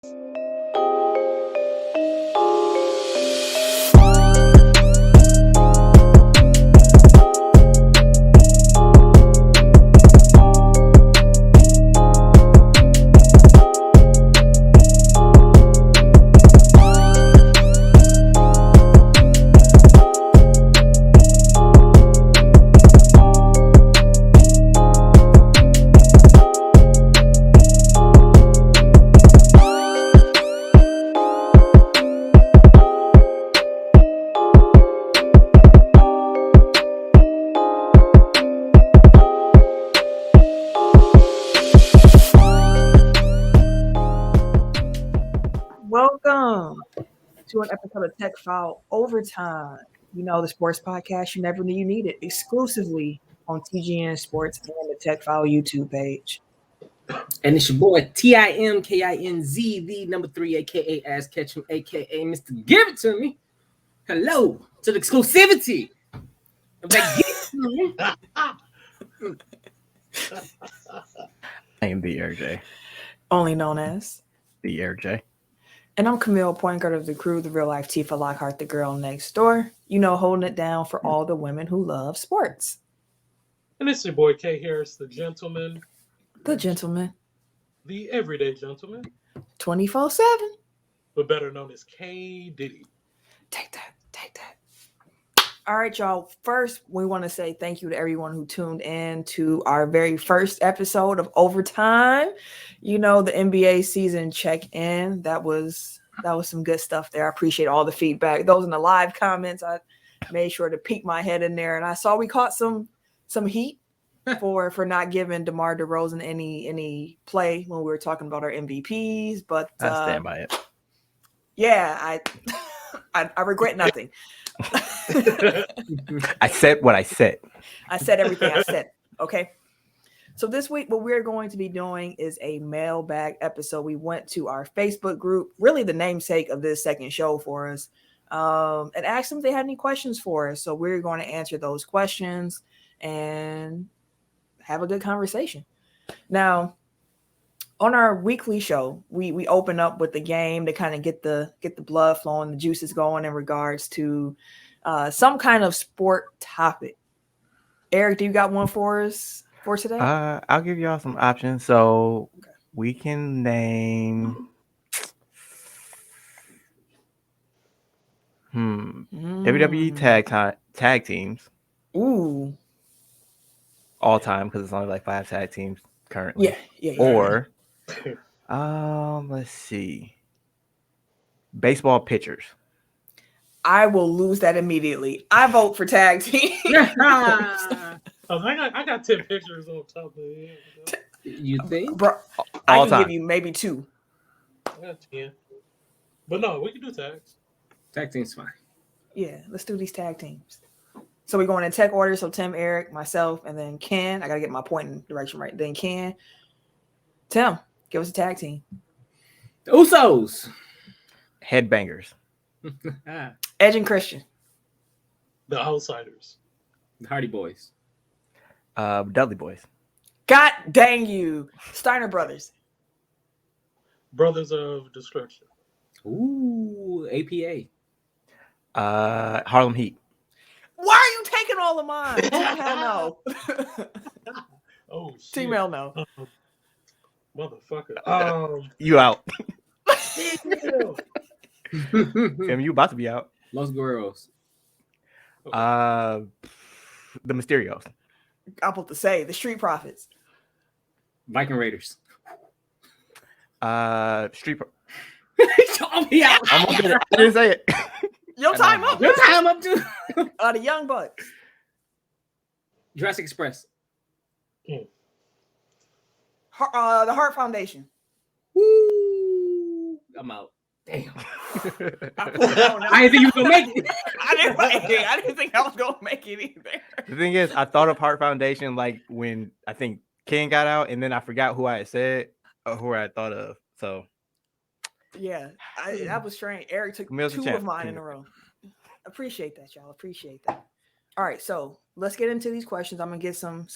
Welcome to an episode of TECK Foul Overtime. You know, the sports podcast you never knew you needed, exclusively on TGN Sports and the TECK Foul YouTube page. And it's your boy TIMKINZ, the number 3, aka Ass Ketchum, aka Mr. Give It To Me. Hello to the exclusivity of that Give It To Me. I am the Air J. Only known as The Air J. And I'm Camille, point guard of the crew, the real life Tifa Lockhart, the girl next door. You know, holding it down for all the women who love sports. And it's your boy K Harris, the gentleman. The gentleman. The everyday gentleman. 24/7. But better known as K Diddy. Take that. All right, y'all. First, we want to say thank you to everyone who tuned in to our very first episode of Overtime. You know, the NBA season check-in. That was some good stuff there. I appreciate all the feedback. Those in the live comments, I made sure to peek my head in there, and I saw we caught some heat for not giving DeMar DeRozan any play when we were talking about our MVPs. But I stand by it. Yeah, I regret nothing. I said what I said. I said everything I said. Okay. So this week, what we're going to be doing is a mailbag episode. We went to our Facebook group, really the namesake of this second show for us, and asked them if they had any questions for us. So we're going to answer those questions and have a good conversation. Now, on our weekly show, we open up with the game to kind of get the blood flowing, the juices going in regards to some kind of sport topic. Eric, do you got one for us for today? I'll give y'all some options. So we can name WWE tag teams. Ooh. All time, because it's only like 5 tag teams currently. Yeah. Or let's see. Baseball pitchers. I will lose that immediately. I vote for tag team. I got 10 pictures on top of it. You think? Bro, I can give you maybe 2. I got 10. But no, we can do tags. Tag team's fine. Yeah, let's do these tag teams. So we're going in tech order. So Tim, Eric, myself, and then Ken. I got to get my pointing direction right. Then Ken. Tim, give us a tag team. The Usos. Headbangers. Edge and Christian. The Outsiders. The Hardy Boys. Dudley Boys. God dang you. Steiner Brothers. Brothers of Destruction. Ooh, APA. Harlem Heat. Why are you taking all of mine? Oh, hell no. Oh, shit. Team L no. Motherfucker. You out. Damn. Tim, you about to be out. Los Guerreros. The Mysterios. I'm about to say the Street Profits. Viking Raiders. Street. Me out. I didn't say it. Your time up. Your time up too. The Young Bucks. Jurassic Express. The Hart Foundation. Woo! I'm out. Damn. I didn't think you were gonna make it. I didn't think I was gonna make it either. The thing is, I thought of Hart Foundation like when I think Ken got out, and then I forgot who I had said or who I thought of. So yeah, that was strange. Eric took Camille's 2 of mine in a row. Appreciate that, y'all. Appreciate that. All right, so let's get into these questions. I'm gonna get some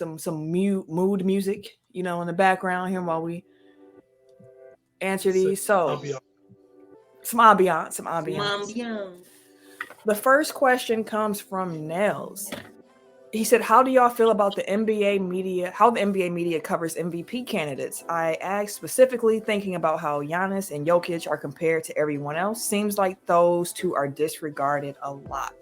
mood music, in the background here while we answer these. So, ambiance. some ambiance. The first question comes from Nels. He said, how do y'all feel about the NBA media, how the NBA media covers MVP candidates? I asked specifically thinking about how Giannis and Jokic are compared to everyone else. Seems like those two are disregarded a lot.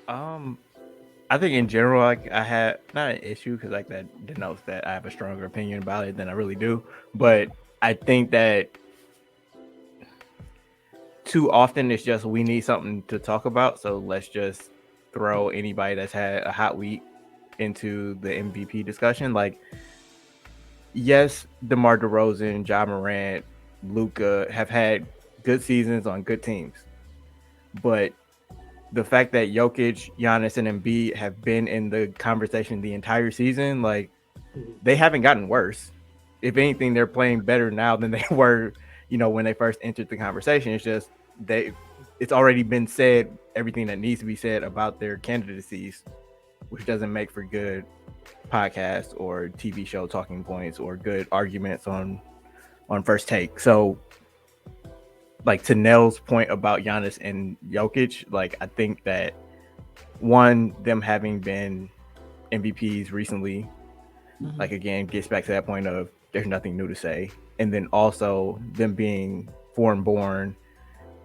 I think in general, like I had not an issue because like that denotes that I have a stronger opinion about it than I really do. But I think that too often it's just we need something to talk about, so let's just throw anybody that's had a hot week into the MVP discussion. Like, yes, DeMar DeRozan, Ja Morant, Luka have had good seasons on good teams, but the fact that Jokic, Giannis, and Embiid have been in the conversation the entire season, like they haven't gotten worse. If anything, they're playing better now than they were, when they first entered the conversation. It's just it's already been said, everything that needs to be said about their candidacies, which doesn't make for good podcast or TV show talking points or good arguments on First Take. So, like, to Nell's point about Giannis and Jokic, like, I think that one, them having been MVPs recently, like, again, gets back to that point of there's nothing new to say. And then also them being foreign born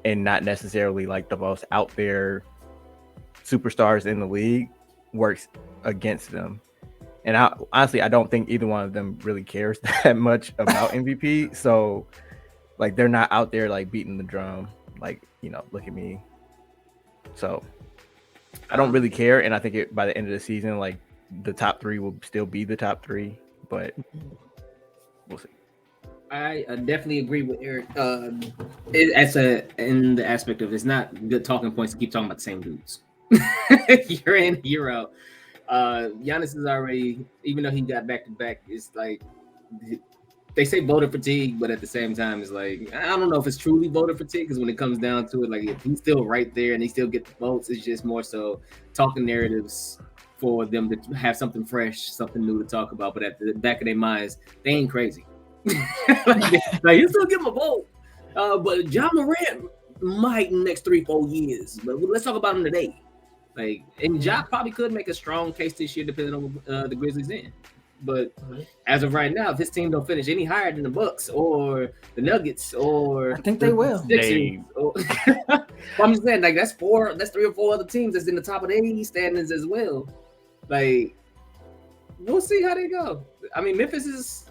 and not necessarily like the most out there superstars in the league works against them. And honestly, I don't think either one of them really cares that much about MVP. So, like, they're not out there like beating the drum, like, look at me. So I don't really care. And I think by the end of the season, like, the top three will still be the top three, but we'll see. I definitely agree with Eric. In the aspect of it's not good talking points to keep talking about the same dudes. Year in, year out. Giannis is already, even though he got back to back, it's like they say voter fatigue, but at the same time, it's like I don't know if it's truly voter fatigue because when it comes down to it, like if he's still right there and they still get the votes, it's just more so talking narratives for them to have something fresh, something new to talk about. But at the back of their minds, they ain't crazy. like you still give him a vote, but Ja Morant might in the next 3-4 years. But let's talk about him today. Like, and Ja probably could make a strong case this year, depending on the Grizzlies in. But as of right now, if his team don't finish any higher than the Bucks or the Nuggets or I think they will. I'm just saying, like that's 3 or 4 other teams that's in the top of the standings as well. Like, we'll see how they go. I mean, Memphis is.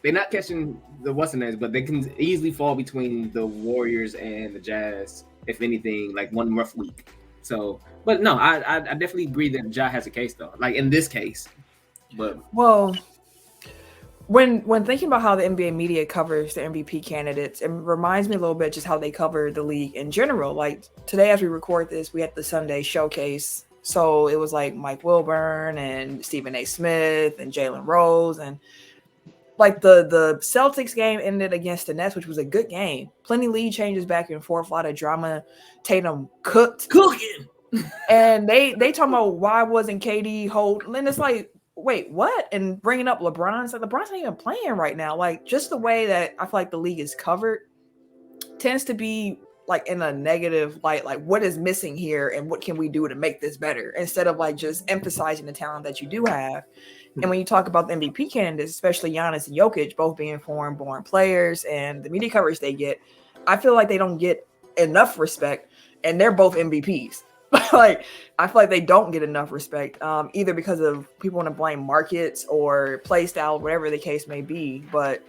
They're not catching the what's-the-names, but they can easily fall between the Warriors and the Jazz, if anything, like one rough week. So, but no, I definitely agree that Ja has a case, though. Like, in this case. But well, when thinking about how the NBA media covers the MVP candidates, it reminds me a little bit just how they cover the league in general. Like, today as we record this, we had the Sunday showcase. So, it was like Mike Wilburn and Stephen A. Smith and Jalen Rose and like the Celtics game ended against the Nets, which was a good game. Plenty lead changes back and forth, a lot of drama. Tatum cooking. And they talking about why wasn't KD holding? And it's like, wait, what? And bringing up LeBron. It's like LeBron's not even playing right now. Like, just the way that I feel like the league is covered tends to be like in a negative light. Like, what is missing here and what can we do to make this better? Instead of like just emphasizing the talent that you do have. And when you talk about the MVP candidates, especially Giannis and Jokic, both being foreign-born players and the media coverage they get, I feel like they don't get enough respect, and they're both MVPs. Like, I feel like they don't get enough respect, either because of people want to blame markets or play style, whatever the case may be, but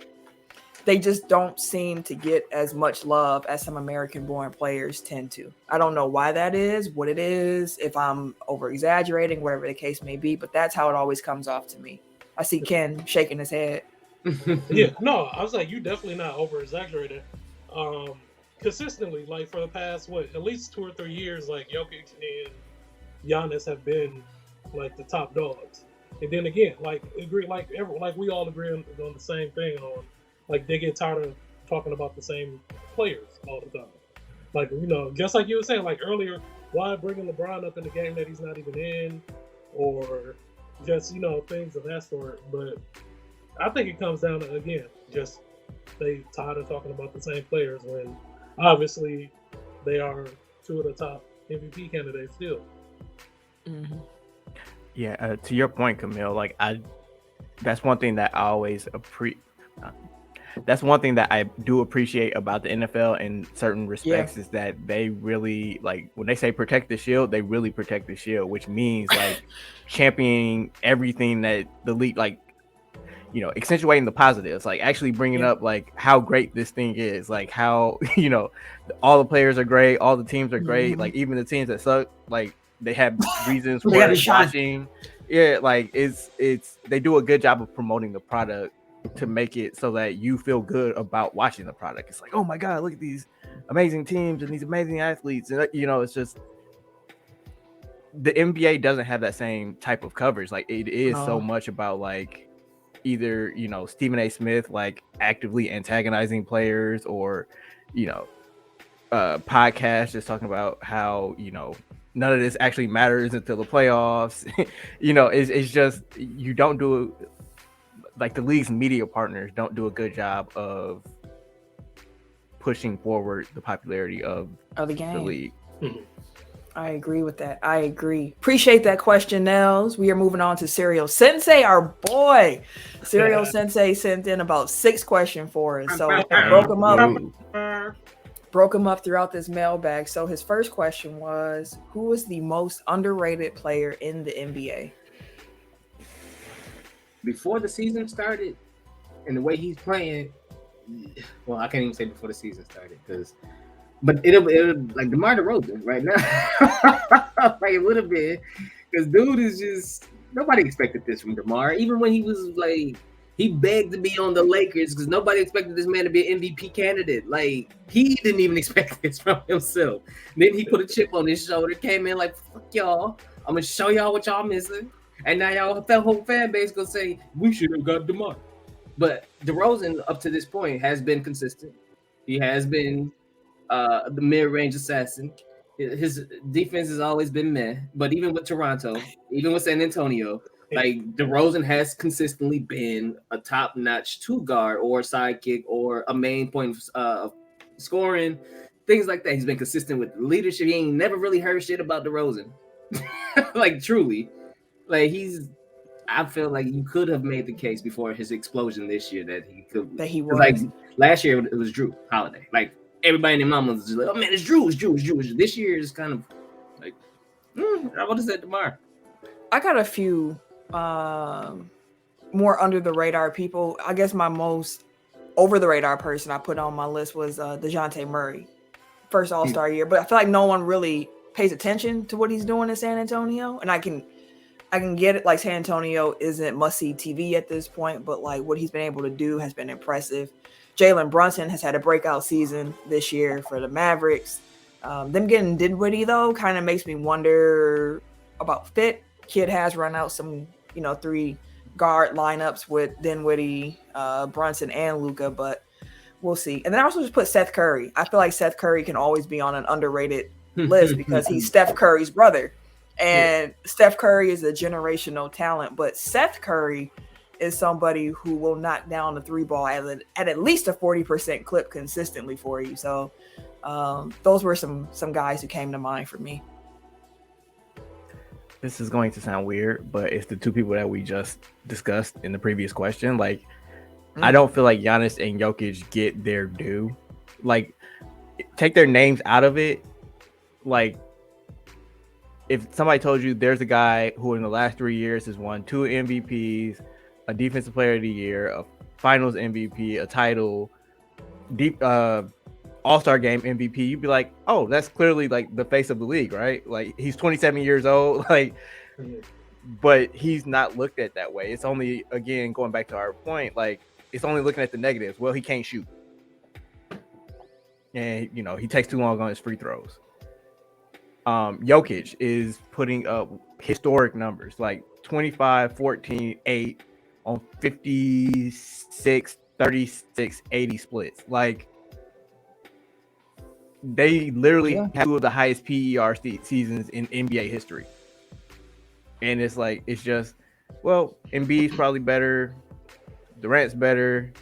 they just don't seem to get as much love as some American-born players tend to. I don't know why that is, what it is, if I'm over-exaggerating, whatever the case may be, but that's how it always comes off to me. I see Ken shaking his head. Yeah, no, I was like, you definitely not over-exaggerating. Consistently, like for the past, at least 2 or 3 years, like Jokic and Giannis have been like the top dogs. And then again, like we all agree on the same thing on, like, they get tired of talking about the same players all the time. Like, just like you were saying, like earlier, why bringing LeBron up in the game that he's not even in, or just, things of that sort. But I think it comes down to, again, just they tired of talking about the same players when obviously they are two of the top MVP candidates still. Mm-hmm. Yeah, to your point, Camille, like that's one thing that I always that's one thing that I do appreciate about the NFL in certain respects is that they really, like, when they say protect the shield, they really protect the shield, which means like championing everything that the league, like, you know, accentuating the positives, like actually bringing up like how great this thing is, like how, you know, all the players are great, all the teams are great, like even the teams that suck, like they have reasons for watching. Yeah, like it's they do a good job of promoting the product to make it so that you feel good about watching the product. It's like, oh my god, look at these amazing teams and these amazing athletes, and you know, it's just the NBA doesn't have that same type of coverage. Like it is so much about like either, you know, Stephen A. Smith like actively antagonizing players, or, you know, podcast just talking about how, you know, none of this actually matters until the playoffs. You know, it's just, you don't do, like, the league's media partners don't do a good job of pushing forward the popularity of the game, the league. I agree with that. I agree. Appreciate that question, Nels. We are moving on to Serial Sensei, our boy. Serial Sensei sent in about 6 questions for us. So I broke him up throughout this mailbag. So his first question was, who is the most underrated player in the NBA? Before the season started, and the way he's playing, well, I can't even say before the season started, but it'll like DeMar DeRozan right now. Like it would have been, because dude is just, nobody expected this from DeMar. Even when he was like, he begged to be on the Lakers because nobody expected this man to be an MVP candidate. Like, he didn't even expect this from himself. And then he put a chip on his shoulder, came in like, fuck y'all, I'm gonna show y'all what y'all missing. And now y'all, the whole fan base gonna say, we should have got DeMar. But DeRozan, up to this point, has been consistent. He has been the mid-range assassin. His defense has always been meh. But even with Toronto, even with San Antonio, like, DeRozan has consistently been a top-notch 2-guard or sidekick or a main point of scoring, things like that. He's been consistent with leadership. He ain't never really heard shit about DeRozan. Like, truly. Like, I feel like you could have made the case before his explosion this year that he could. That he was. Like, last year it was Drew Holiday. Like, everybody in their mama was just like, oh man, it's Drew. This year is kind of like, I would have said DeMar. I got a few more under the radar people. I guess my most over the radar person I put on my list was Deante Murray, first All-Star year. But I feel like no one really pays attention to what he's doing in San Antonio, and I can get it. Like, San Antonio isn't must-see TV at this point, but like what he's been able to do has been impressive. Jalen Brunson has had a breakout season this year for the Mavericks. Them getting Dinwiddie, though, kind of makes me wonder about fit. Kid has run out some, 3-guard lineups with Dinwiddie, Brunson, and Luka, but we'll see. And then I also just put Seth Curry. I feel like Seth Curry can always be on an underrated list because he's Steph Curry's brother. And Steph Curry is a generational talent, but Seth Curry is somebody who will knock down the 3-ball at least a 40% clip consistently for you. So those were some guys who came to mind for me. This is going to sound weird, but it's the 2 people that we just discussed in the previous question. Like, I don't feel like Giannis and Jokic get their due. Like, take their names out of it. Like, if somebody told you there's a guy who in the last 3 years has won 2 MVPs, a Defensive Player of the Year, a Finals MVP, a title, All-Star Game MVP, you'd be like, oh, that's clearly like the face of the league, right? Like, he's 27 years old, like, but he's not looked at that way. It's only, again, going back to our point, like, it's only looking at the negatives. Well, he can't shoot, and he takes too long on his free throws. Jokic is putting up historic numbers, like 25, 14, 8 on 56, 36, 80 splits. Like, they literally have 2 of the highest PER seasons in NBA history. And it's like, it's just, well, Embiid's probably better. Durant's better.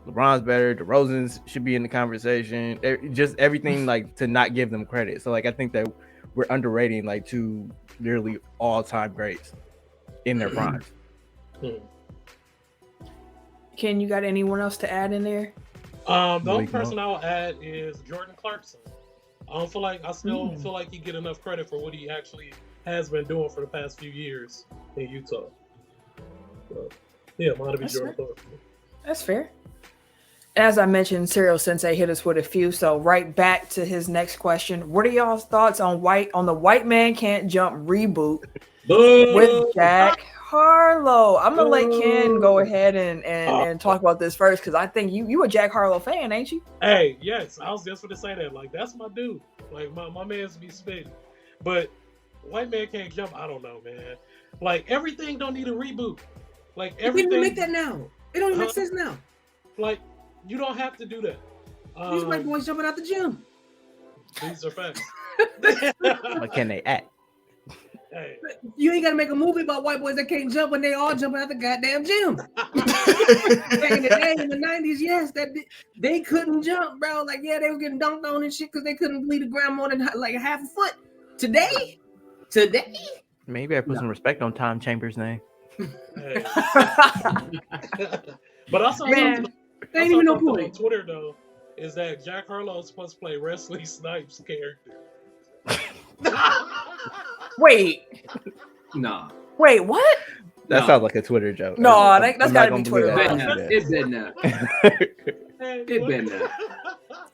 LeBron's better. DeRozan's should be in the conversation. Just everything like to not give them credit. So like I think that we're underrating like two literally all-time greats in their primes. Ken, you got anyone else to add in there? The only person I'll add is Jordan Clarkson. I still feel like he get enough credit for what he actually has been doing for the past few years in Utah. So, yeah, might be Jordan Clarkson. That's fair. As I mentioned, Serial Sensei hit us with a few, so right back to his next question. What are y'all's thoughts on the White Man Can't Jump reboot with Jack Harlow? I'm gonna let Ken go ahead and talk about this first, because I think you a Jack Harlow fan, ain't you? Hey, yes, I was just gonna say that. Like, that's my dude. Like, my man's be spitting. But White Man Can't Jump, I don't know, man. Like, everything don't need a reboot. Like, everything. You can't even make that now. It don't even make sense now. Like, you don't have to do that. These white boys jumping out the gym. These are facts. But can they act? Hey. You ain't got to make a movie about white boys that can't jump when they all jumping out the goddamn gym. Back in the day, in the 90s, yes, they couldn't jump, bro. Like, yeah, they were getting dunked on and shit because they couldn't leave the ground more than like half a foot. Today, maybe I put some respect on Tom Chambers' name. Hey. But also, man, there ain't even no point on Twitter though, is that Jack Harlow is supposed to play Wesley Snipes' character. Wait, what? That sounds like a Twitter joke. No, that's gotta be Twitter. It better not. It better not.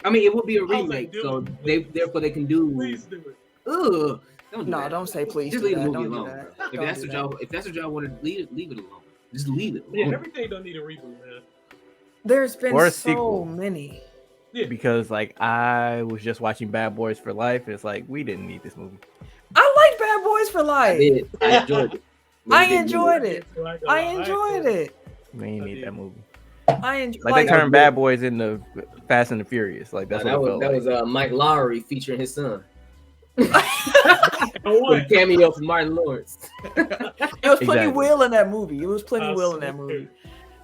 I mean, it would be a remake, so therefore they can do. Please do it. Ugh. Don't say please. Just leave the movie alone. If that's what y'all want to leave it alone. Just leave it alone. Yeah, everything don't need a reboot, man. There's been so sequel. Many. Yeah. Because like I was just watching Bad Boys for Life. And it's like we didn't need this movie. I like Bad Boys for Life. I enjoyed it. I enjoyed it. We ain't need that movie. They turned Bad Boys into Fast and the Furious. Like that's that what was Mike Lowry featuring his son. With a cameo from Martin Lawrence. It was plenty Will in that movie.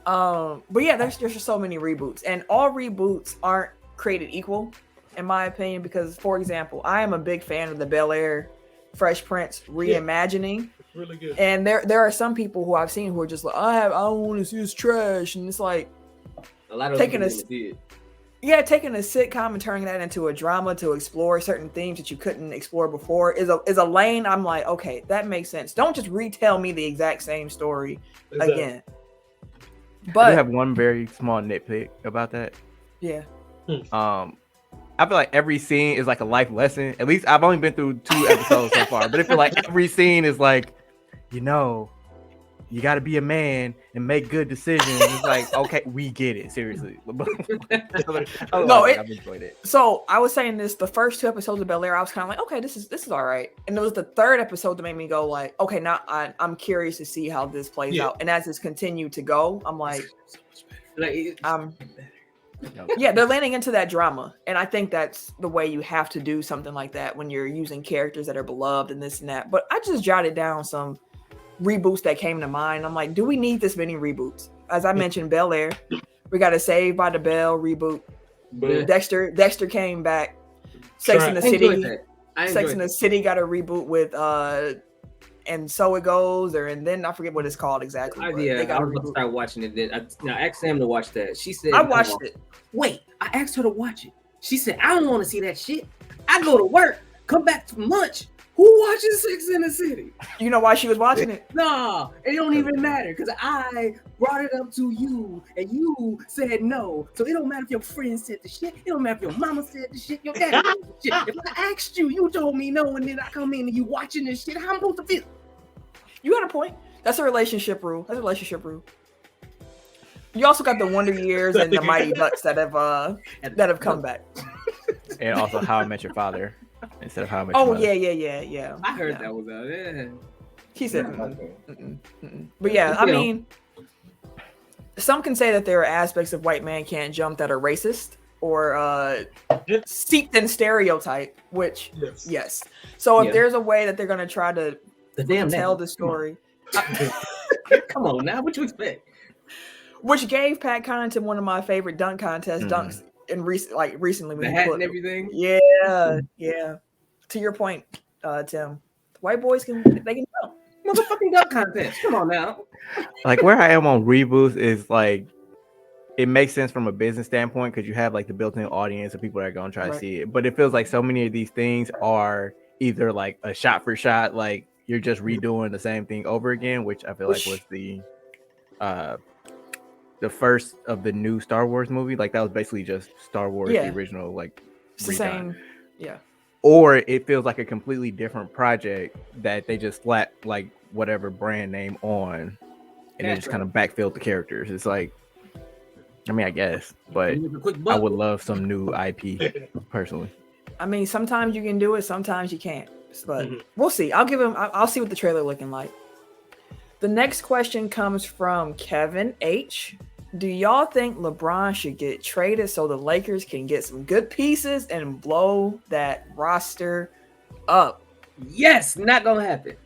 But yeah, there's just so many reboots, and all reboots aren't created equal, in my opinion. Because, for example, I am a big fan of the Bel Air Fresh Prince reimagining. Yeah, really good. And there are some people who I've seen who are just like, I don't want to see this trash, and it's like a lot of taking a sitcom and turning that into a drama to explore certain themes that you couldn't explore before is a lane. I'm like, okay, that makes sense. Don't just retell me the exact same story again. But I have one very small nitpick about that. Yeah. I feel like every scene is like a life lesson. At least I've only been through 2 episodes so far, but I feel like every scene is like, you got to be a man and make good decisions. It's like, okay, we get it. Seriously. I've enjoyed it. So I was saying this, the first 2 episodes of Bel Air, I was kind of like, okay, this is all right. And it was the 3rd episode that made me go like, okay, now I'm curious to see how this plays out. And as it's continued to go, I'm like, yeah, they're landing into that drama. And I think that's the way you have to do something like that when you're using characters that are beloved and this and that. But I just jotted down some reboots that came to mind. I'm like, do we need this many reboots? As I mentioned, Bel Air, we got a Saved by the Bell reboot. Dexter came back. Sex in the City got a reboot with And So It Goes, and then I forget what it's called exactly. I was about to start watching it. Then I asked Sam to watch that. She said I watched it. Wait, I asked her to watch it. She said I don't want to see that shit. I go to work, come back from lunch. Who watches Sex in the City? You know why she was watching it? No, it don't even matter because I brought it up to you and you said no. So it don't matter if your friend said the shit. It don't matter if your mama said the shit. Your daddy said the shit. If I asked you, you told me no, and then I come in and you watching this shit. How I'm supposed to feel? You got a point. That's a relationship rule. You also got the Wonder Years and the Mighty Ducks that have come back. And also How I Met Your Father. Instead of How I Met Your Mother. Yeah. I heard that was out. Yeah. He said, But yeah, I mean, some can say that there are aspects of White Man Can't Jump that are racist or steeped in stereotype. Which yes. So if there's a way that they're gonna try to tell the story, come on now, what you expect? which gave Pat Connaughton one of my favorite dunk contest dunks in recently. The When hat and everything. Yeah. To your point, Tim, white boys they can dunk. Motherfucking dunk contest. Come on now. Like where I am on reboots is like it makes sense from a business standpoint because you have like the built-in audience of people that are gonna try to see it. But it feels like so many of these things are either like a shot for shot, like you're just redoing the same thing over again, which I feel like was the first of the new Star Wars movie. Like that was basically just Star Wars, the original, like it's the same. Yeah. Or it feels like a completely different project that they just slapped like whatever brand name on and they just kind of backfilled the characters. It's like, I mean, I guess, but I would love some new IP personally. I mean, sometimes you can do it, sometimes you can't. But we'll see. I'll see what the trailer looking like. The next question comes from Kevin H. Do y'all think LeBron should get traded so the Lakers can get some good pieces and blow that roster up? Yes, not gonna happen.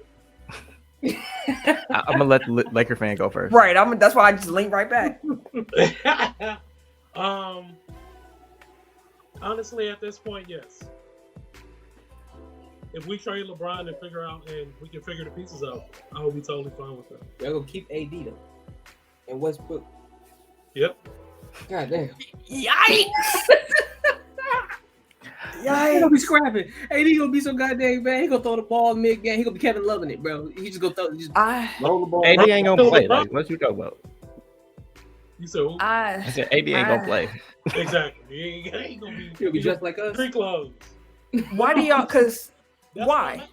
I'm gonna let the Laker fan go first. Right. That's why I just linked right back. Honestly, at this point, yes. If we trade LeBron and we can figure the pieces out, I will be totally fine with that. They're gonna keep AD though, and Westbrook. Yep. God damn. Yikes! He gonna be scrapping. AD gonna be so goddamn bad. He gonna throw the ball mid game. He gonna be Kevin loving it, bro. He just gonna roll the ball. AD ain't gonna play. Like, what you talking about? You said who? I said AD ain't gonna play. Exactly. He ain't gonna be. He'll be dressed like us. Street clothes. Why do y'all? Why?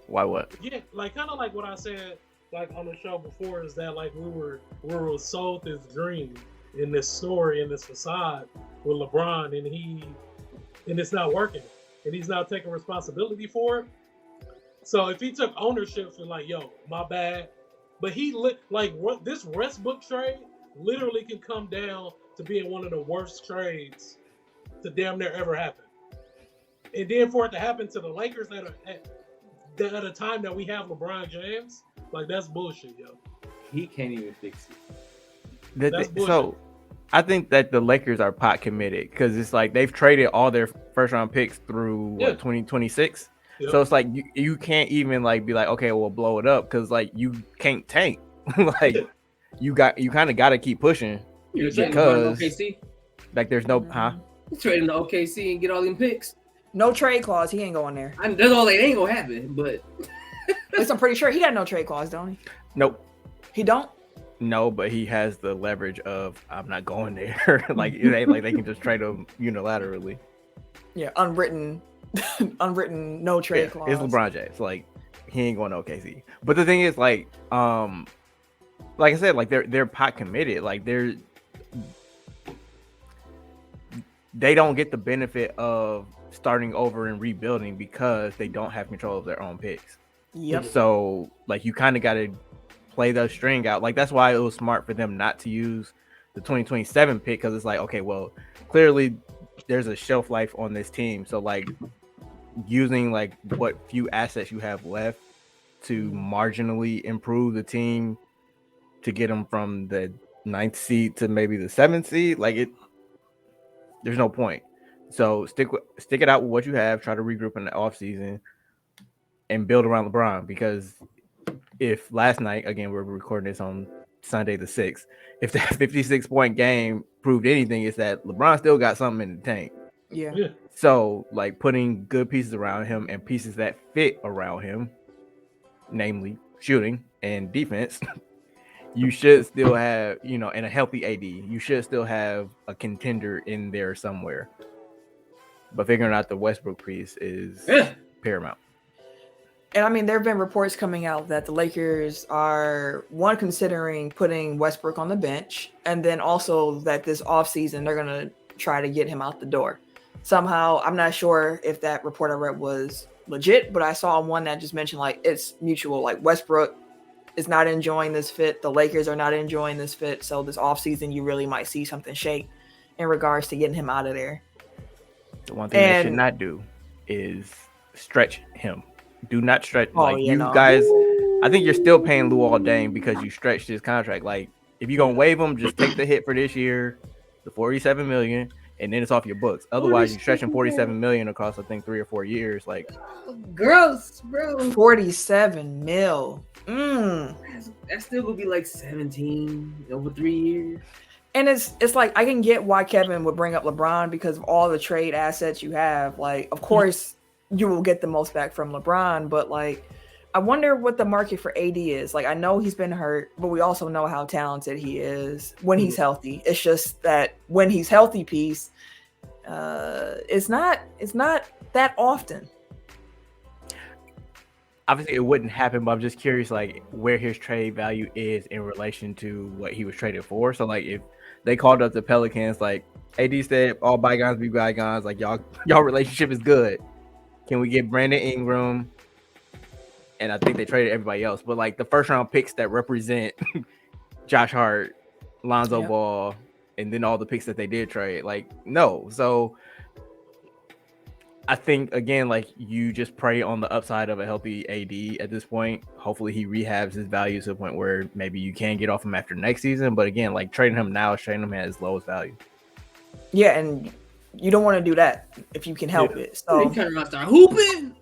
Why what? Yeah, like kind of like what I said, like on the show before, is that like we were sold this dream in this story in this facade with LeBron, and it's not working, and he's not taking responsibility for it. So if he took ownership for like, yo, my bad, but this Westbrook trade literally can come down to being one of the worst trades to damn near ever happen. And then for it to happen to the Lakers at a time that we have LeBron James, like that's bullshit, yo. He can't even fix it. So I think that the Lakers are pot committed because it's like they've traded all their first round picks through 2026. Yep. So it's like you can't even like be like, okay, we'll blow it up because like you can't tank. Like you kind of got to keep pushing because like there's no trading to OKC and get all them picks. No trade clause. He ain't going there. That's all. It ain't gonna happen. But at least I'm pretty sure he got no trade clause, don't he? Nope. He don't. No, but he has the leverage of I'm not going there. Like it ain't like they can just trade him unilaterally. Yeah, unwritten, no trade clause. It's LeBron James. Like he ain't going to OKC. But the thing is, like I said, like they're pot committed. Like they don't get the benefit of starting over and rebuilding because they don't have control of their own picks. Yep. So like you kind of got to play the string out. Like that's why it was smart for them not to use the 2027 pick because it's like, okay, well, clearly there's a shelf life on this team. So like using like what few assets you have left to marginally improve the team to get them from the 9th seed to maybe the 7th seed, like there's no point. So stick it out with what you have. Try to regroup in the offseason and build around LeBron. Because if last night, again, we're recording this on Sunday the 6th, if that 56-point game proved anything, it's that LeBron still got something in the tank. Yeah. So like putting good pieces around him and pieces that fit around him, namely shooting and defense, you should still have, and a healthy AD, you should still have a contender in there somewhere. But figuring out the Westbrook piece is paramount. And I mean, there have been reports coming out that the Lakers are considering putting Westbrook on the bench, and then also that this offseason they're gonna try to get him out the door. Somehow, I'm not sure if that report I read was legit, but I saw one that just mentioned like it's mutual. Like Westbrook is not enjoying this fit, the Lakers are not enjoying this fit. So this offseason, you really might see something shake in regards to getting him out of there. The one thing they should not do is stretch him. Do not stretch. Guys, I think you're still paying Luol Deng because you stretched his contract. Like, if you're gonna waive him, just take the hit for this year, the $47 million, and then it's off your books. Otherwise, you're stretching $47 million across, I think, 3 or 4 years. Like, gross, bro. 47 mil. That's still gonna be like 17 over 3 years. And it's like, I can get why Kevin would bring up LeBron because of all the trade assets you have. Like, of course, you will get the most back from LeBron, but like, I wonder what the market for AD is. Like, I know he's been hurt, but we also know how talented he is when he's healthy. It's just that when he's healthy, piece, it's not that often. obviously it wouldn't happen, but I'm just curious, like, where his trade value is in relation to what he was traded for. So, like, if they called up the Pelicans, like, AD said, all bygones be bygones, like, y'all relationship is good. Can we get Brandon Ingram? And I think they traded everybody else, but like the first round picks that represent Josh Hart, Lonzo Ball, and then all the picks that they did trade, like, no. So I think, again, like, you just pray on the upside of a healthy AD at this point. Hopefully he rehabs his value to the point where maybe you can get off him after next season. But again, like, trading him now is trading him at his lowest value. Yeah, and you don't want to do that if you can help it. So you kind of start hooping.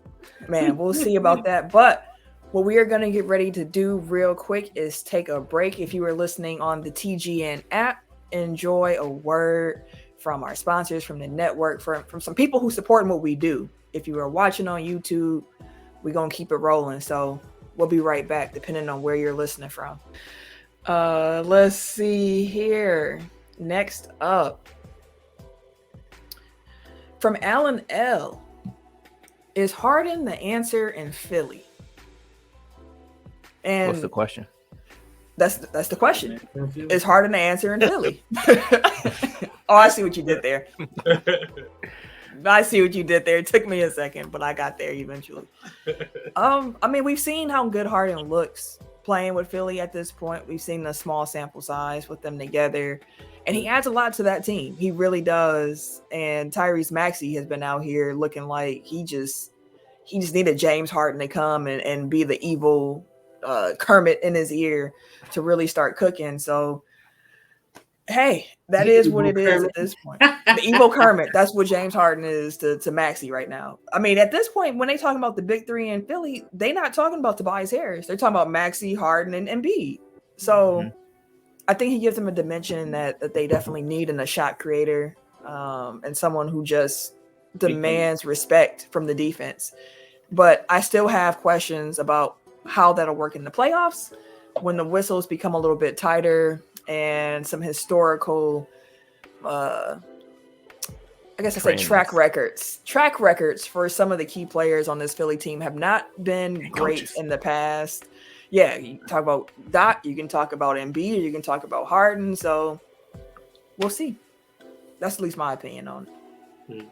Man, we'll see about that. But what we are going to get ready to do real quick is take a break. If you are listening on the TGN app, enjoy a word from our sponsors, from the network, from some people who support what we do. If you are watching on YouTube, we're going to keep it rolling. So we'll be right back, depending on where you're listening from. Let's see here. Next up, from Alan L. Is Harden the answer in Philly? And what's the question? That's the question. Is Harden the answer in Philly? Oh, I see what you did there. I see what you did there. It took me a second, but I got there eventually. I mean, we've seen how good Harden looks playing with Philly at this point. We've seen the small sample size with them together, and he adds a lot to that team. He really does. And Tyrese Maxey has been out here looking like he just needed James Harden to come and be the evil Kermit in his ear to really start cooking. So, hey, that is what it is at this point. The evil Kermit. That's what James Harden is to Maxey right now. I mean, at this point, when they talking about the big three in Philly, they not talking about Tobias Harris. They're talking about Maxey, Harden, and Embiid. So I think he gives them a dimension that they definitely need in a shot creator, and someone who just demands respect from the defense. But I still have questions about how that'll work in the playoffs when the whistles become a little bit tighter and some historical, I guess I say track records for some of the key players on this Philly team have not been great in the past. Yeah, you can talk about Dot, you can talk about Embiid, you can talk about Harden. So we'll see. That's at least my opinion on it.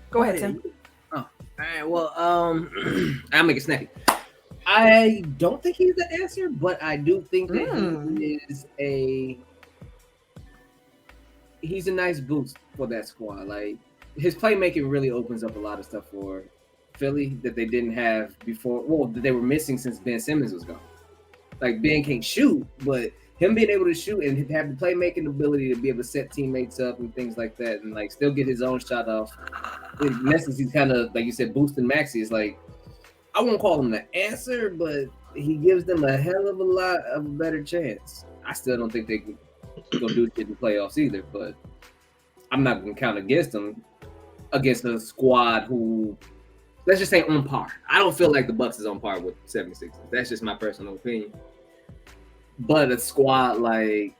Go ahead, Tim. Oh, all right. Well, I'll make it snappy. I don't think he's the answer, but I do think that he's a nice boost for that squad. Like, his playmaking really opens up a lot of stuff for Philly that they didn't have before. Well, that they were missing since Ben Simmons was gone. Like, Ben can't shoot, but him being able to shoot and have the playmaking ability to be able to set teammates up and things like that, and like still get his own shot off. In essence, he's kind of, like you said, boosting Maxey. It's like, I won't call him the answer, but he gives them a hell of a lot of a better chance. I still don't think they could go do shit in the playoffs either, but I'm not going to count against them against a squad who, let's just say, on par. I don't feel like the Bucks is on par with 76ers. That's just my personal opinion. But a squad like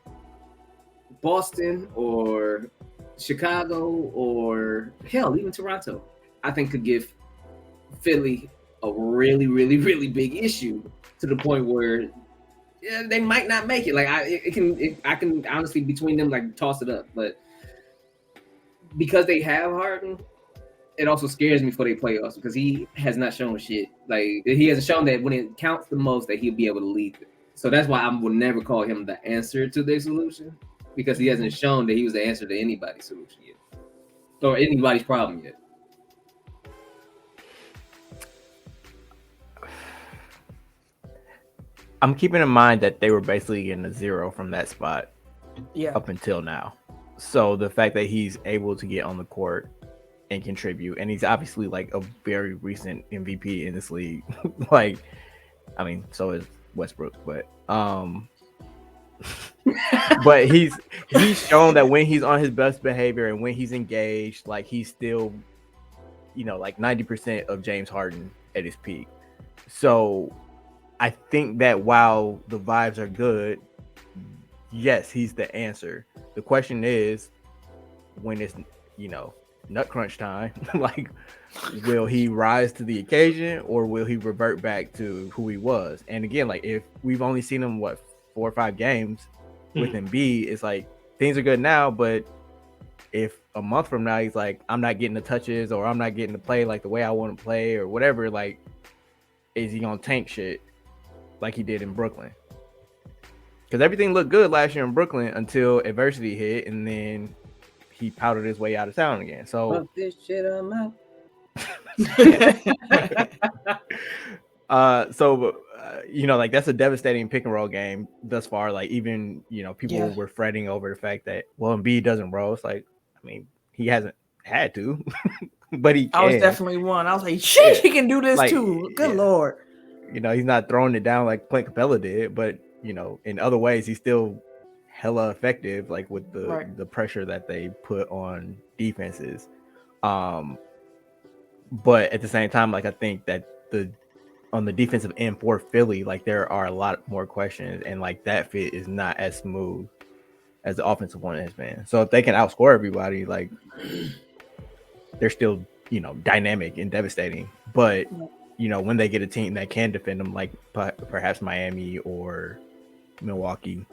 Boston or Chicago or hell, even Toronto, I think could give Philly a really, really, really big issue to the point where they might not make it. Like, I can honestly, between them, like, toss it up. But because they have Harden, it also scares me for their playoffs because he has not shown shit. Like, he hasn't shown that when it counts the most that he'll be able to lead them. So that's why I will never call him the answer to their solution, because he hasn't shown that he was the answer to anybody's solution yet, or anybody's problem yet. I'm keeping in mind that they were basically getting a 0 from that spot Yeah. up until now. So the fact that he's able to get on the court and contribute, and he's obviously like a very recent MVP in this league. Like, I mean, so is Westbrook, but but he's shown that when he's on his best behavior and when he's engaged, like he's still, like 90% of James Harden at his peak. So I think that while the vibes are good, yes, he's the answer. The question is, when it's nut crunch time, like, will he rise to the occasion or will he revert back to who he was? And again, like, if we've only seen him 4 or 5 games with Embiid, it's like things are good now, but if a month from now he's like, I'm not getting the touches or I'm not getting to play like the way I want to play or whatever, like, is he gonna tank shit like he did in Brooklyn? Because everything looked good last year in Brooklyn until adversity hit, and then he powdered his way out of town again. So fuck this shit, I'm out. Like, that's a devastating pick and roll game thus far. Like, even people were fretting over the fact that, well, Embiid doesn't roll. It's like, I mean, he hasn't had to, but he can. I was definitely one. I was like, shit, he can do this like, too. Good Lord. He's not throwing it down like Clint Capella did, but in other ways he's still hella effective, like with the pressure that they put on defenses. But at the same time, like, I think that on the defensive end for Philly, like, there are a lot more questions, and like that fit is not as smooth as the offensive one has been. So if they can outscore everybody, like, they're still dynamic and devastating. But when they get a team that can defend them, like perhaps Miami or Milwaukee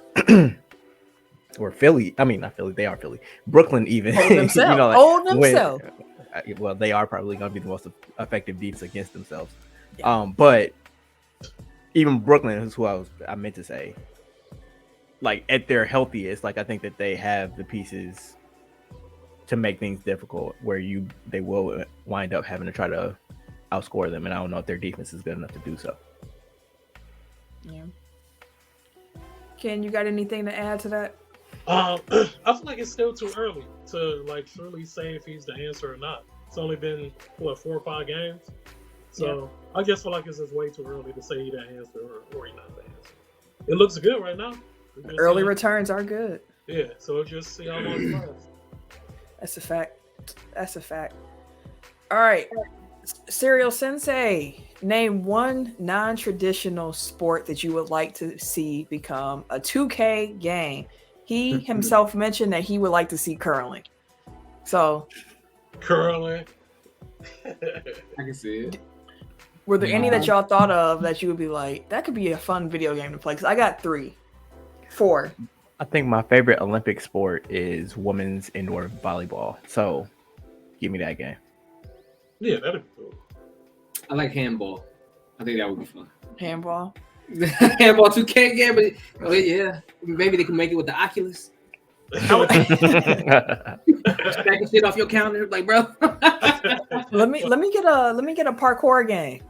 or Philly. I mean, not Philly. They are Philly. Brooklyn even. Hold themselves. Well, they are probably going to be the most effective defense against themselves. Yeah. But even Brooklyn is who I meant to say. Like, at their healthiest, like, I think that they have the pieces to make things difficult where they will wind up having to try to outscore them, and I don't know if their defense is good enough to do so. Yeah. Ken, you got anything to add to that? I feel like it's still too early to like truly say if he's the answer or not. It's only been 4 or 5 games, so I just feel like it's just way too early to say he's the answer or he's not the answer. It looks good right now. Early returns are good. Yeah, so just see how long it lasts. That's a fact. All right. Serial Sensei, name one non-traditional sport that you would like to see become a 2K game. He himself mentioned that he would like to see curling. So, curling. I can see it. Were there any that y'all thought of that you would be like, that could be a fun video game to play? Because I got 4. I think my favorite Olympic sport is women's indoor volleyball. So, give me that game. Yeah, that'd be cool. I like handball. I think that would be fun. Handball? Handball 2K game, but maybe they can make it with the Oculus. Stacking shit off your counter, like, bro. let me get a parkour game.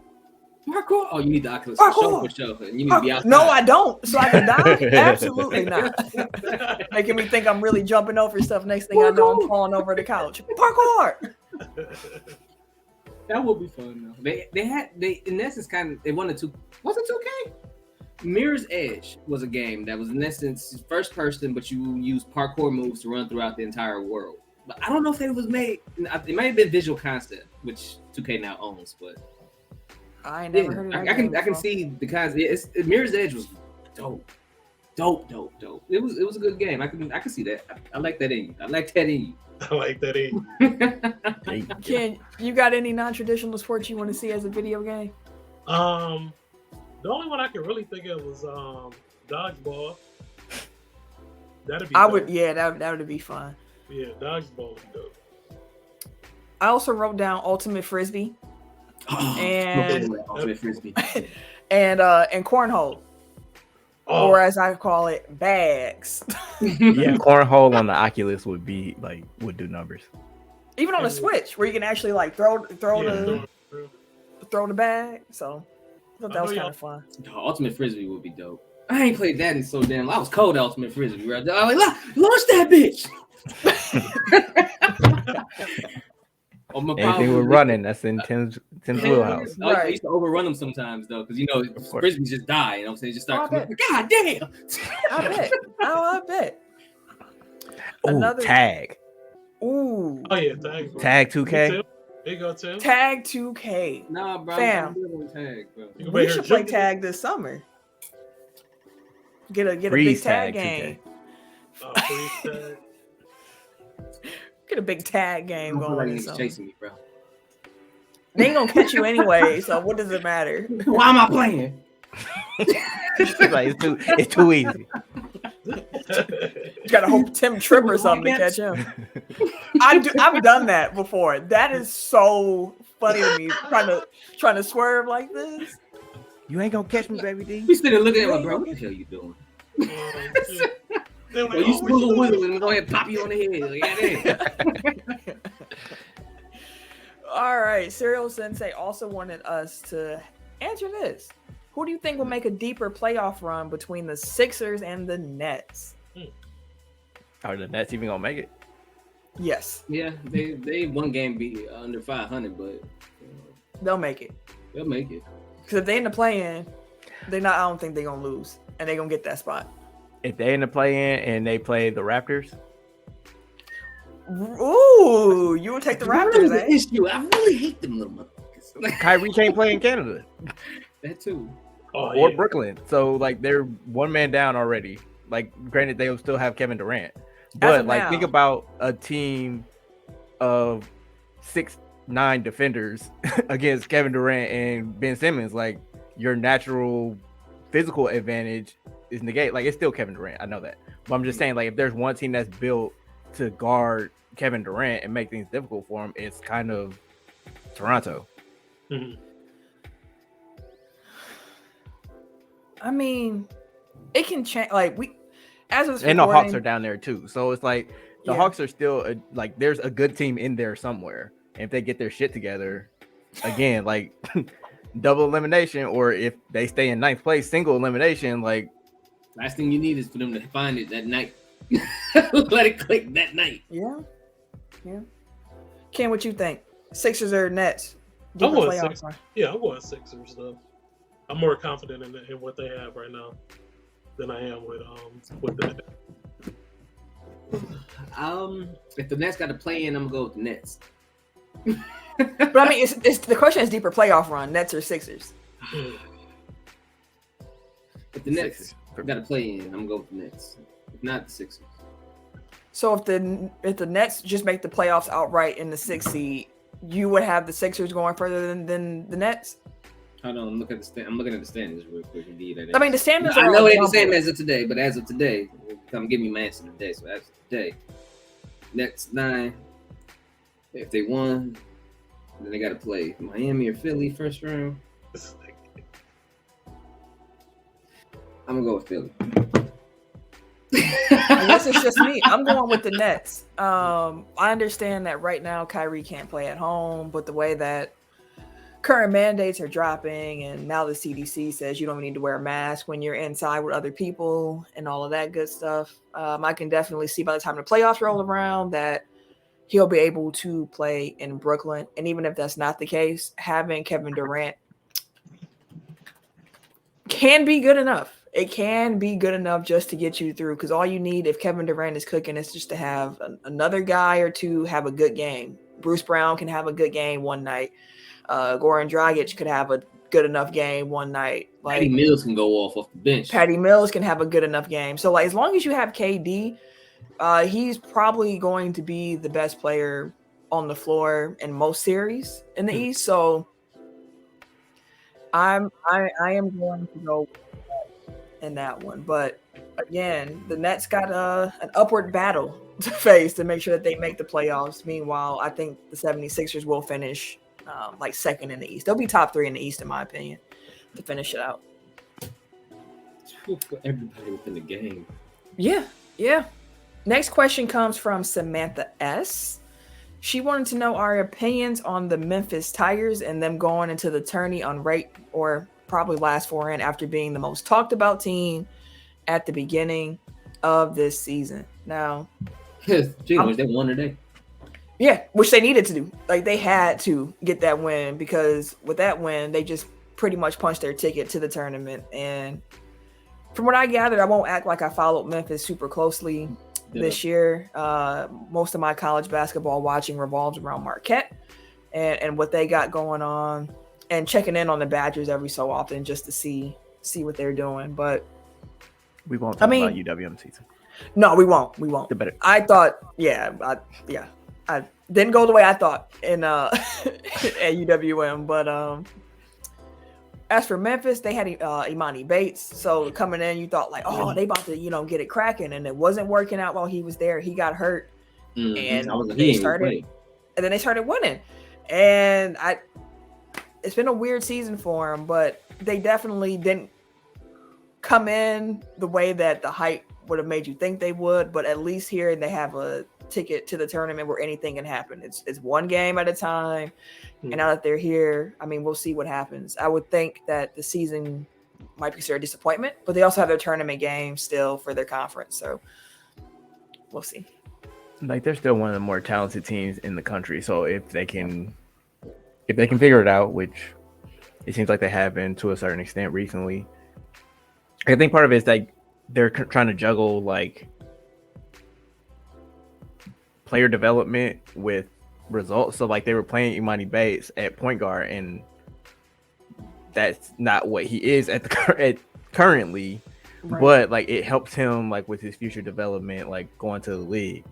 Parkour? Oh, you need the Oculus for show. And you need to be outside. No, I don't. So I can die? Absolutely not. Making me think I'm really jumping over stuff. Next thing I know, I'm falling over the couch. Parkour. That would be fun though. They in essence they wanted to. Was it 2K? Mirror's Edge was a game that was in essence first person, but you use parkour moves to run throughout the entire world. But I don't know if it was made. It might have been Visual Concept, which 2K now owns. But I never heard of that. I can see the kinds. Mirror's Edge was dope. It was a good game. I can see that. I like that in you. I like that in you. Ken, you got any non-traditional sports you want to see as a video game? The only one I can really think of was dodgeball. That'd be. That would be fun. Yeah, dodgeball would be dope. I also wrote down Ultimate Frisbee. And Ultimate Frisbee. and cornhole. Or as I call it, bags. Yeah, cornhole on the Oculus would do numbers. Even on the Switch, where you can actually like throw the bag. So thought that was kind of fun. Ultimate Frisbee would be dope. I ain't played that in so damn. I was cold at Ultimate Frisbee, right? I was like, launch that bitch. Anything we're running, that's in Tim's wheelhouse. I used to overrun them sometimes though, because Frisbees just die. You know what I'm saying? Just start coming. God damn. I bet. I bet. Ooh, tag. Ooh. Oh yeah, tag. Tag 2K. There you go, Tim. Tag 2K. Nah, bro. Fam. Tag, bro. We should play tag this summer. Get a big tag game. Freeze tag. Get a big tag game going. Chasing me, bro. They ain't gonna catch you anyway, so what does it matter? Why am I playing? It's too easy. You gotta hope Tim trip or something to catch him. I've done that before. That is so funny to me. Trying to swerve like this. You ain't gonna catch me, baby D. We sitting looking at him, bro. What the hell you doing? Well, you swizzle wiggle and go ahead and pop you on the head. All right, Serial Sensei also wanted us to answer this. Who do you think will make a deeper playoff run between the Sixers and the Nets? Are the Nets even gonna make it? Yes. Yeah, they one game be under 500, but they'll make it. They'll make it. Because if they in the play-in, I don't think they're gonna lose, and they're gonna get that spot. If they in the play-in and they play the Raptors. Ooh, you would take the Raptors, eh? Issue. I really hate them little motherfuckers. Kyrie can't play in Canada. That too. Or Brooklyn. So like they're one man down already. Like granted, they'll still have Kevin Durant. But like think about a team of 6'9" defenders against Kevin Durant and Ben Simmons. Like your natural physical advantage is negated. Like it's still Kevin Durant. I know that. But I'm just saying, like, if there's one team that's built to guard Kevin Durant and make things difficult for him, it's kind of Toronto. Mm-hmm. I mean, it can change. Like and the Hawks are down there too. So it's like the Hawks are still like there's a good team in there somewhere. And if they get their shit together, again, like double elimination, or if they stay in ninth place, single elimination, like last thing you need is for them to find it that night. Let it click that night. Yeah. Ken, what you think? Sixers or Nets? I'm going Sixers. Yeah, I'm going Sixers though. I'm more confident in what they have right now than I am with the Nets. If the Nets got to play in, I'm gonna go with the Nets. But I mean, it's the question is deeper playoff run, Nets or Sixers. If the Nets got to play in, I'm gonna go with the Nets. If not, the Sixers. So if the Nets just make the playoffs outright in the 6th seed, you would have the Sixers going further than the Nets? Hold on, I'm looking at the standings real quick. Indeed, I mean, the standings. I know it ain't the same as of today, but as of today, come give me my answer today. So as of today, Nets 9. If they won, then they got to play Miami or Philly first round. I'm gonna go with Philly. Unless it's just me, I'm going with the Nets. I understand that right now Kyrie can't play at home, but the way that current mandates are dropping, and now the CDC says you don't need to wear a mask when you're inside with other people and all of that good stuff, I can definitely see by the time the playoffs roll around that he'll be able to play in Brooklyn. And even if that's not the case, having Kevin Durant can be good enough. It can be good enough just to get you through, because all you need if Kevin Durant is cooking is just to have another guy or two have a good game. Bruce Brown can have a good game one night. Goran Dragic could have a good enough game one night. Like, Patty Mills can go off the bench. Patty Mills can have a good enough game. So, like, as long as you have KD, he's probably going to be the best player on the floor in most series in the East. So, I am going to go in that one. But again, the Nets got an upward battle to face to make sure that they make the playoffs. Meanwhile, I think the 76ers will finish like second in the East. They'll be top 3 in the East, in my opinion, to finish it out. Everybody within the game. Yeah. Next question comes from Samantha S. She wanted to know our opinions on the Memphis Tigers and them going into the tourney probably last 4 in after being the most talked about team at the beginning of this season. Now, Yes, they won today. Yeah, which they needed to do. Like, they had to get that win, because with that win, they just pretty much punched their ticket to the tournament. And from what I gathered, I won't act like I followed Memphis super closely this year. Most of my college basketball watching revolves around Marquette and what they got going on, and checking in on the Badgers every so often just to see what they're doing. But we won't talk about UWM season. No, we won't. We won't. I thought, I didn't go the way I thought in at UWM. But as for Memphis, they had Imani Bates. So coming in, you thought like, oh, they about to get it cracking, and it wasn't working out while he was there. He got hurt, and they started winning. And it's been a weird season for him, but they definitely didn't come in the way that the hype would have made you think they would. But at least here they have a ticket to the tournament where anything can happen. It's one game at a time. And now that they're here, I mean, we'll see what happens. I would think that the season might be considered a disappointment, but they also have their tournament game still for their conference. So we'll see. Like, they're still one of the more talented teams in the country. So if they can figure it out, which it seems like they have been to a certain extent recently, I think part of it is like they're trying to juggle like player development with results. So like they were playing Imani Bates at point guard, and that's not what he is at currently. Right. But like it helps him like with his future development, like going to the league.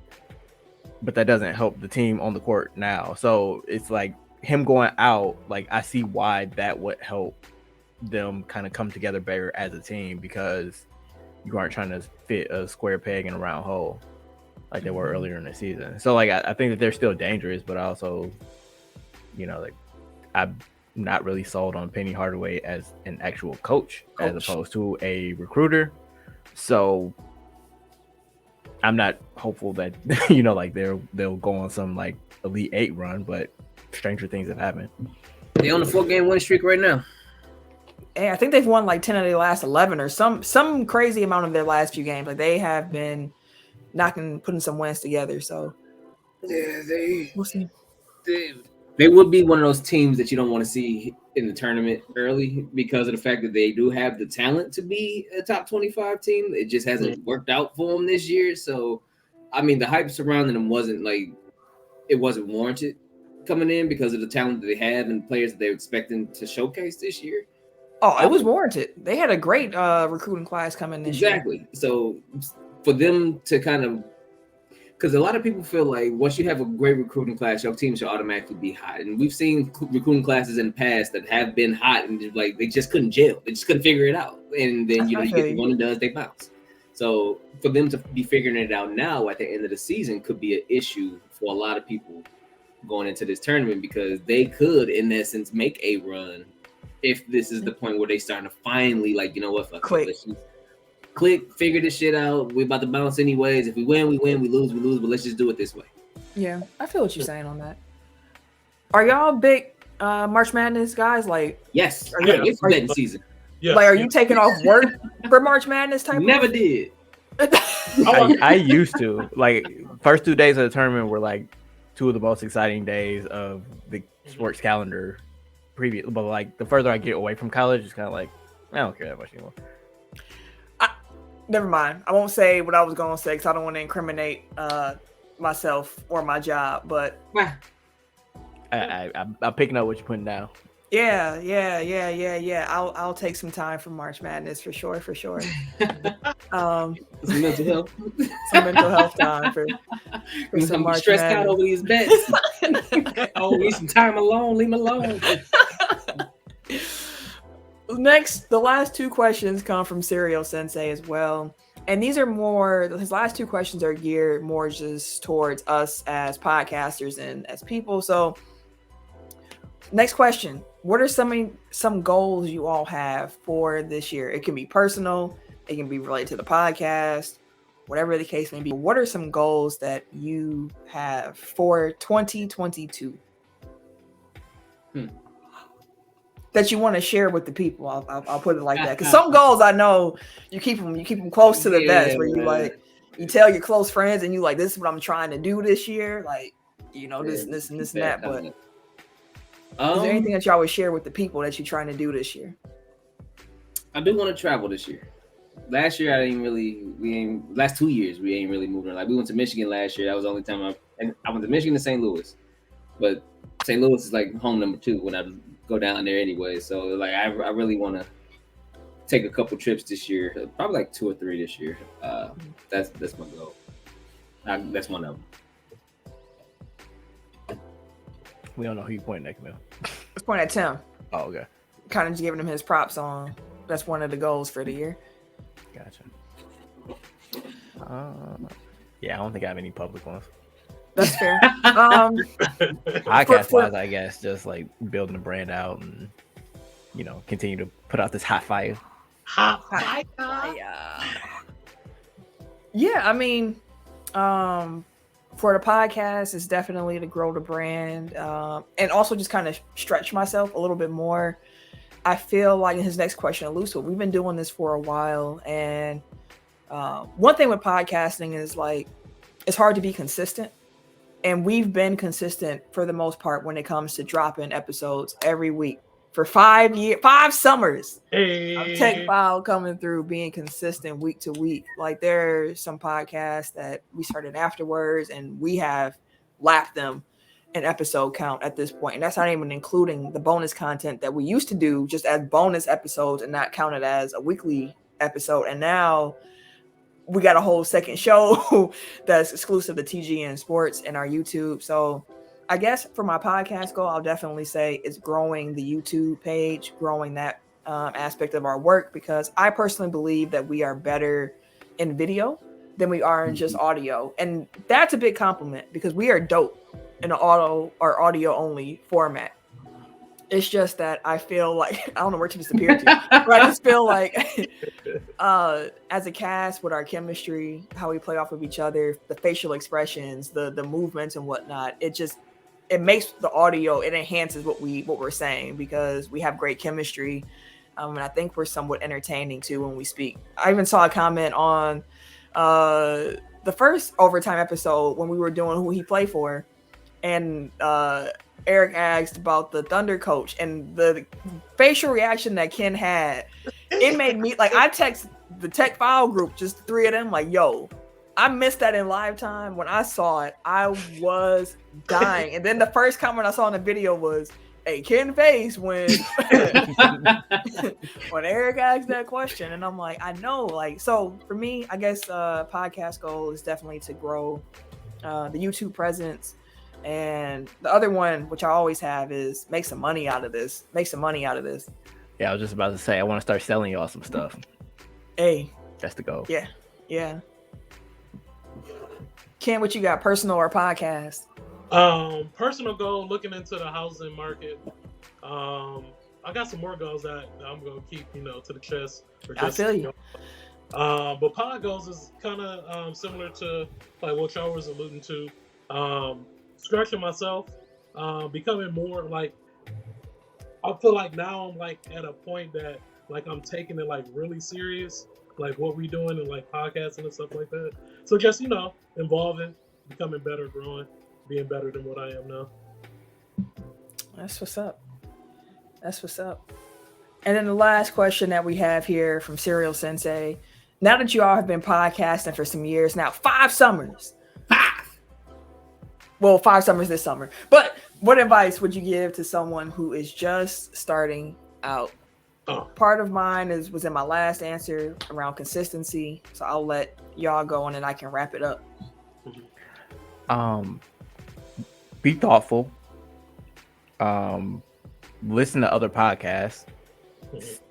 But that doesn't help the team on the court now. So it's like him going out, like I see why that would help them kind of come together better as a team, because you aren't trying to fit a square peg in a round hole like they were earlier in the season. So like I think that they're still dangerous, but also, like I'm not really sold on Penny Hardaway as an actual coach as opposed to a recruiter. So I'm not hopeful that like they'll go on some like Elite 8 run, but stranger things have happened. They on a 4-game winning streak right now. And I think they've won like 10 of their last 11 or some crazy amount of their last few games. Like they have been putting some wins together. So yeah, we'll see. They would be one of those teams that you don't want to see in the tournament early because of the fact that they do have the talent to be a top 25 team. It just hasn't worked out for them this year. So, I mean, the hype surrounding them wasn't warranted coming in because of the talent that they have and players that they were expecting to showcase this year. Oh, it was warranted. They had a great recruiting class coming this year. Exactly. So for them to kind of, because a lot of people feel like once you have a great recruiting class, your team should automatically be hot. And we've seen recruiting classes in the past that have been hot and like they just couldn't gel. They just couldn't figure it out. And then you get the one that does, they bounce. So for them to be figuring it out now at the end of the season could be an issue for a lot of people going into this tournament, because they could, in essence, make a run if this is the point where they starting to finally like, click, figure this shit out. We're about to bounce anyways. If we win, we win. We lose, but let's just do it this way. Yeah, I feel what you're saying on that. Are y'all big March Madness guys? Like, yes, it's betting season. Yeah. Like, are you taking off work for March Madness type? Never did. I used to. Like, first 2 days of the tournament were like two of the most exciting days of the sports calendar. But like the further I get away from college, it's kind of like I don't care that much anymore. Never mind. I won't say what I was going to say because I don't want to incriminate myself or my job. But I'm picking up what you're putting down. Yeah. I'll take some time for March Madness for sure. Some mental health. Some mental health time for some March stressed Madness. out over these bets. Oh, need some time alone. Leave me alone. Next, the last two questions come from Serial Sensei as well. And these are his last two questions are geared more just towards us as podcasters and as people. So next question, what are some goals you all have for this year? It can be personal, it can be related to the podcast, whatever the case may be. What are some goals that you have for 2022? that you want to share with the people. I'll put it like that. Because some goals I know you keep them close to the vest, where you like you tell your close friends and you like, this is what I'm trying to do this year, like this and that. But is there anything that y'all would share with the people that you're trying to do this year? I do want to travel this year. Last year last 2 years we ain't really moving. Like we went to Michigan last year. That was the only time I went to Michigan and St. Louis. But St. Louis is like home number 2 when I go down there anyway. So like I really want to take a couple trips this year, probably like 2 or 3 this year. That's my goal. That's one of them. We don't know who you pointing at, Camille. Let's point at Tim. Oh, okay. Kind of just giving him his props on. That's one of the goals for the year. Gotcha. Yeah, I don't think I have any public ones. That's fair. Podcast wise, I guess just like building the brand out and continue to put out this hot fire. Hot fire. Yeah, I mean, for the podcast, it's definitely to grow the brand and also just kind of stretch myself a little bit more. I feel like in his next question, elusive, we've been doing this for a while. And one thing with podcasting is like, it's hard to be consistent. And we've been consistent for the most part when it comes to dropping episodes every week for 5 summers. Hey. Tech Foul coming through, being consistent week to week. Like there's some podcasts that we started afterwards and we have lapped them in episode count at this point. And that's not even including the bonus content that we used to do just as bonus episodes and not counted as a weekly episode. And now we got a whole second show that's exclusive to TGN Sports and our YouTube. So I guess for my podcast goal, I'll definitely say it's growing the YouTube page, growing that aspect of our work, because I personally believe that we are better in video than we are in just audio. And that's a big compliment because we are dope in an audio only format. It's just that I feel like, I don't know where to disappear to, but I just feel like as a cast with our chemistry, how we play off of each other, the facial expressions, the movements and whatnot, it makes the audio, it enhances what we're saying because we have great chemistry. And I think we're somewhat entertaining too when we speak. I even saw a comment on the first overtime episode when we were doing who he played for. And Eric asked about the Thunder coach and the facial reaction that Ken had. It made me like, I text the Tech Foul group, just the 3 of them, like, yo, I missed that in live time. When I saw it, I was dying. And then the first comment I saw in the video was, hey, Ken face when when Eric asked that question. And I'm like, I know. Like, so for me, I guess podcast goal is definitely to grow the YouTube presence. And the other one, which I always have, is make some money out of this. Yeah, I was just about to say, I want to start selling y'all some stuff. Hey. That's the goal. Yeah. Ken, what you got, personal or podcast? Personal goal, looking into the housing market. I got some more goals that I'm going to keep, to the chest. I feel you. But pod goals is kind of similar to like what y'all was alluding to. Stretching myself, becoming more like, I feel like now I'm like at a point that like I'm taking it like really serious, like what we doing and like podcasting and stuff like that. So just, involving, becoming better, growing, being better than what I am now. That's what's up. And then the last question that we have here from Serial Sensei. Now that you all have been podcasting for some years now, 5 summers. Well, 5 summers this summer. But what advice would you give to someone who is just starting out? Part of mine was in my last answer around consistency. So I'll let y'all go and then I can wrap it up. Be thoughtful. Listen to other podcasts.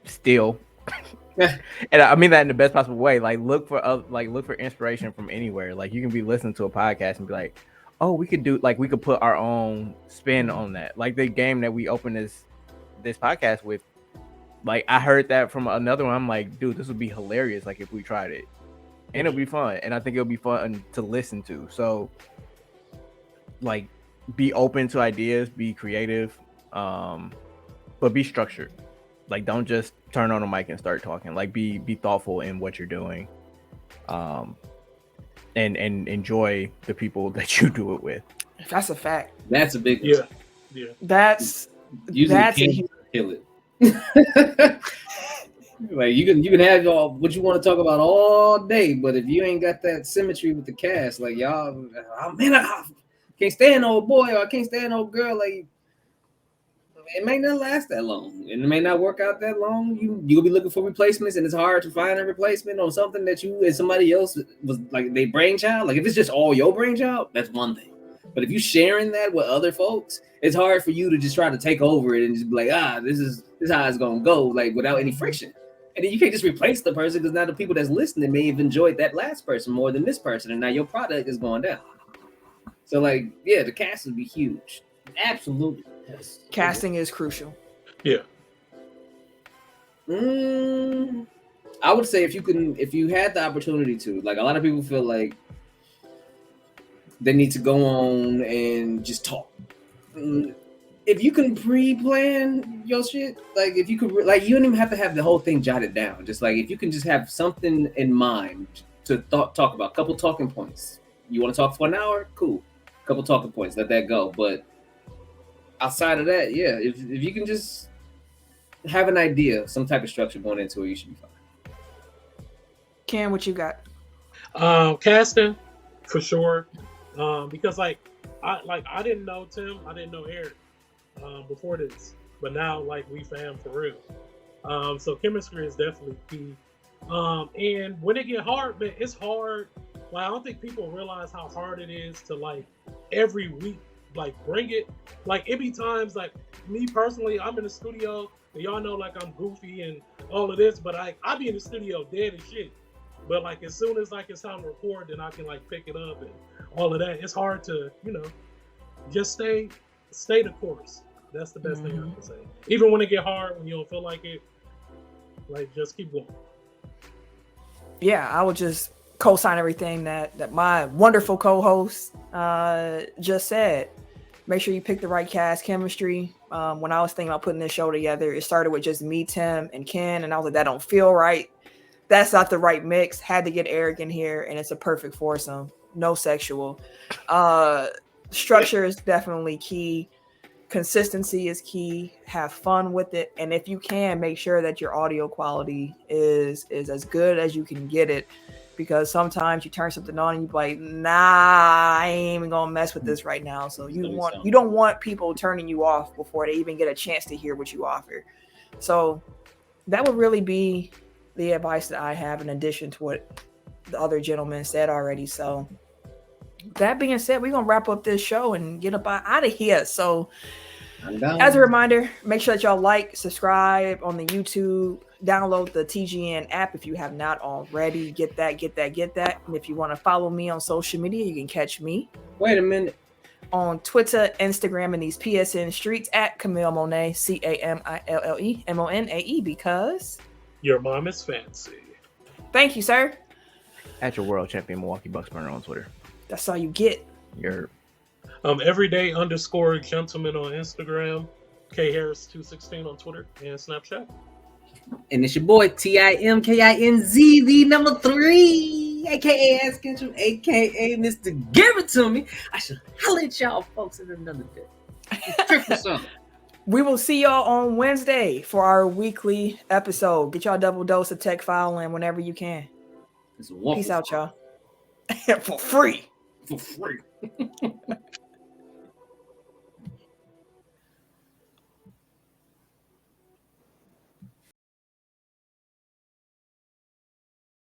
Still. And I mean that in the best possible way. Like look for inspiration from anywhere. Like you can be listening to a podcast and be like, oh, we could put our own spin on that. Like the game that we opened this podcast with, like I heard that from another one. I'm like, dude, this would be hilarious. Like if we tried it, and it'll be fun. And I think it'll be fun to listen to. So like be open to ideas, be creative. but be structured. Like, don't just turn on a mic and start talking. Like, be thoughtful in what you're doing, and enjoy the people that you do it with. That's a fact. That's a big Yeah. That's usually a kill it. Like you can have all what you want to talk about all day, but if you ain't got that symmetry with the cast, like y'all, I can't stand old boy or I can't stand old girl, like it may not last that long and it may not work out that long. You'll be looking for replacements, and it's hard to find a replacement on something that you and somebody else was like they brainchild. Like if it's just all your brainchild, that's one thing. But if you're sharing that with other folks, it's hard for you to just try to take over it and just be like, this is how it's gonna go, like without any friction. And then you can't just replace the person because now the people that's listening may have enjoyed that last person more than this person, and now your product is going down. So, like, yeah, the cast would be huge. Absolutely. Yes. Casting is crucial. Yeah. I would say if you had the opportunity to, like, a lot of people feel like they need to go on and just talk. If you can pre-plan your shit, like if you could, like you don't even have to have the whole thing jotted down. Just like if you can just have something in mind to talk about, a couple talking points. You want to talk for an hour? Cool. Couple talking points, let that go. But outside of that, yeah, if you can just have an idea, some type of structure going into it, you should be fine. Ken, what you got? Casting for sure. Because I didn't know Tim, I didn't know Eric before this, but now like we fam for real. So chemistry is definitely key. And when it get hard, man, it's hard. Like I don't think people realize how hard it is to like every week like bring it. Like it be times like me personally, I'm in the studio and y'all know like I'm goofy and all of this, but I be in the studio dead as shit. But like as soon as like it's time to record, then I can like pick it up and all of that. It's hard to, just stay the course. That's the best thing I can say. Even when it get hard, when you don't feel like it, like just keep going. Yeah, I would just co-sign everything that my wonderful co-host just said. Make sure you pick the right cast, chemistry. When I was thinking about putting this show together, it started with just me, Tim, and Ken, and I was like, that don't feel right. That's not the right mix. Had to get Eric in here, and it's a perfect foursome. No sexual. Structure is definitely key. Consistency is key. Have fun with it, and if you can, make sure that your audio quality is as good as you can get it. Because sometimes you turn something on and you're like, nah, I ain't even gonna mess with this right now. So you don't want people turning you off before they even get a chance to hear what you offer. So that would really be the advice that I have in addition to what the other gentleman said already. So that being said, we're gonna wrap up this show and get up out of here. So as a reminder, make sure that y'all like, subscribe on the YouTube, download the TGN app if you have not already. Get that. And if you want to follow me on social media, you can catch me. Wait a minute. On Twitter, Instagram, and these PSN streets at Camille Monet, CAMILLE MONAE, because your mom is fancy. Thank you, sir. At your world champion Milwaukee Bucks burner on Twitter. That's all you get. Your everyday_gentleman on Instagram, K Harris 216 on Twitter and Snapchat. And it's your boy TIMKINZ, the number 3, aka Ask Ketchum, aka Mr. Give It To Me. I should holler at y'all folks in another day. We will see y'all on Wednesday for our weekly episode. Get y'all a double dose of Tech Foul in whenever you can. Peace out, y'all. For free. For free.